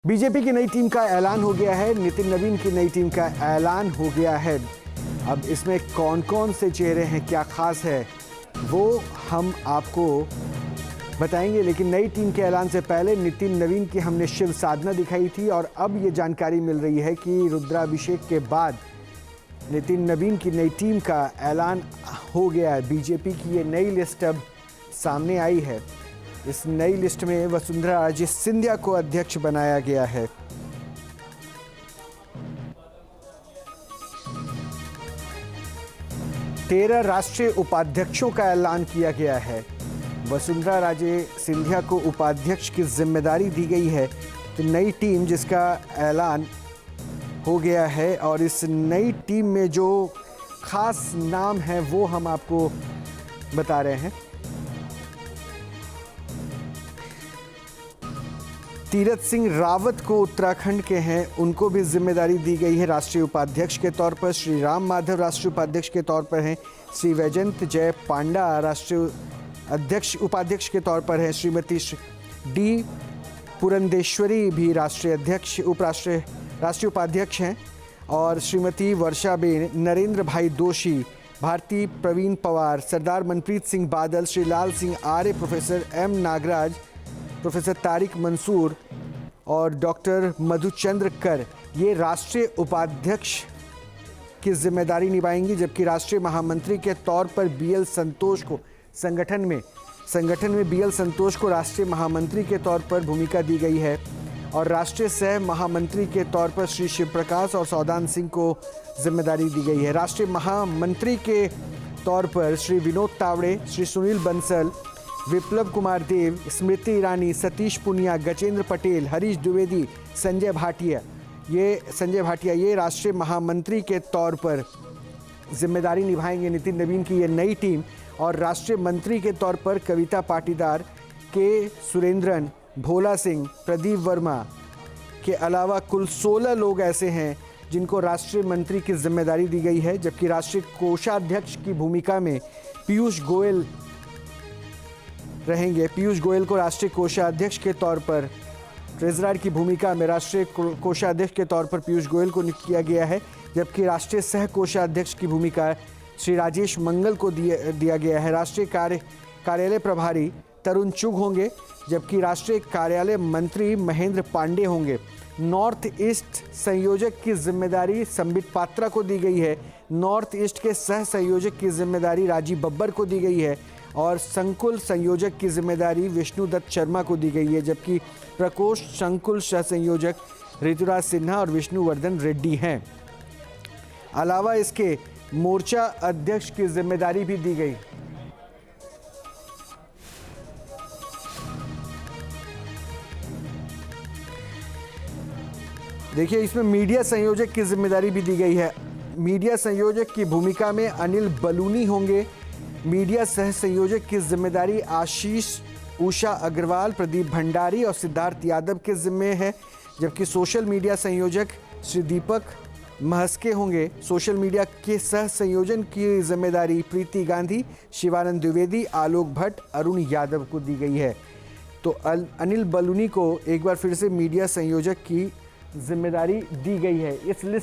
BJP की नई team का ऐलान हो गया है। नितिन नवीन की नई टीम का ऐलान हो गया है। अब इसमें कौन कौन से चेहरे हैं, क्या खास है, वो हम आपको बताएंगे। लेकिन नई टीम के ऐलान से पहले नितिन नवीन की हमने शिव साधना दिखाई थी और अब ये जानकारी मिल रही है कि रुद्राभिषेक के बाद नितिन नवीन की नई टीम का ऐलान हो गया है। बीजेपी की ये नई लिस्ट अब सामने आई है। इस नई लिस्ट में वसुंधरा राजे सिंधिया को अध्यक्ष बनाया गया है। तेरह राष्ट्रीय उपाध्यक्षों का ऐलान किया गया है। वसुंधरा राजे सिंधिया को उपाध्यक्ष की जिम्मेदारी दी गई है। तो नई टीम जिसका ऐलान हो गया है और इस नई टीम में जो खास नाम है वो हम आपको बता रहे हैं। तीरथ सिंह रावत को उत्तराखंड के हैं, उनको भी जिम्मेदारी दी गई है राष्ट्रीय उपाध्यक्ष के तौर पर। श्री राम माधव राष्ट्रीय उपाध्यक्ष के तौर पर हैं। श्री वैजयंत जय पांडा राष्ट्रीय उपाध्यक्ष के तौर पर हैं। श्रीमती डी पुरंदेश्वरी भी राष्ट्रीय उपाध्यक्ष हैं और श्रीमती वर्षाबेन, नरेंद्र भाई दोषी, भारती प्रवीण पवार, सरदार Manpreet Singh Badal, Shri Lal Singh Arya, professor M Nagaraj, professor Tariq Mansoor और डॉक्टर मधुचंद्र कर ये राष्ट्रीय उपाध्यक्ष की जिम्मेदारी निभाएंगी। जबकि राष्ट्रीय महामंत्री के तौर पर बीएल संतोष को संगठन में बीएल संतोष को राष्ट्रीय महामंत्री के तौर पर भूमिका दी गई है और राष्ट्रीय सह महामंत्री के तौर पर श्री शिव प्रकाश और सौदान सिंह को जिम्मेदारी दी गई है। राष्ट्रीय महामंत्री के तौर पर श्री विनोद तावड़े, श्री सुनील बंसल, विप्लव कुमार देव, स्मृति ईरानी, सतीश पुनिया, गजेंद्र पटेल, हरीश द्विवेदी, संजय भाटिया ये राष्ट्रीय महामंत्री के तौर पर जिम्मेदारी निभाएंगे नितिन नवीन की ये नई टीम। और राष्ट्रीय मंत्री के तौर पर कविता पाटीदार, के सुरेंद्रन, भोला सिंह, प्रदीप वर्मा के अलावा कुल 16 लोग ऐसे हैं जिनको राष्ट्रीय मंत्री की जिम्मेदारी दी गई है। जबकि राष्ट्रीय कोषाध्यक्ष की भूमिका में पीयूष गोयल रहेंगे। पीयूष गोयल को राष्ट्रीय कोषाध्यक्ष के तौर पर, ट्रेजरर की भूमिका में राष्ट्रीय कोषाध्यक्ष के तौर पर पीयूष गोयल को नियुक्त किया गया है। जबकि राष्ट्रीय सह कोषाध्यक्ष की भूमिका श्री राजेश मंगल को दिया गया है। राष्ट्रीय कार्यालय प्रभारी तरुण चुग होंगे, जबकि राष्ट्रीय कार्यालय मंत्री महेंद्र पांडे होंगे। नॉर्थ ईस्ट संयोजक की जिम्मेदारी संबित पात्रा को दी गई है। नॉर्थ ईस्ट के सह संयोजक की जिम्मेदारी राजीव बब्बर को दी गई है और संकुल संयोजक की जिम्मेदारी विष्णुदत्त शर्मा को दी गई है। जबकि प्रकोष्ठ संकुल सह संयोजक ऋतुराज सिन्हा और विष्णुवर्धन रेड्डी हैं। अलावा इसके मोर्चा अध्यक्ष की जिम्मेदारी भी दी गई। देखिए, इसमें मीडिया संयोजक की जिम्मेदारी भी दी गई है। मीडिया संयोजक की भूमिका में अनिल बलूनी होंगे। मीडिया सह संयोजक की जिम्मेदारी आशीष, उषा अग्रवाल, प्रदीप भंडारी और सिद्धार्थ यादव के जिम्मे है। जबकि सोशल मीडिया संयोजक श्री दीपक महस्के होंगे। सोशल मीडिया के सह संयोजन की जिम्मेदारी प्रीति गांधी, शिवानंद द्विवेदी, आलोक भट्ट, अरुण यादव को दी गई है। तो अनिल बलूनी को एक बार फिर से मीडिया संयोजक की जिम्मेदारी दी गई है। इस लिस्ट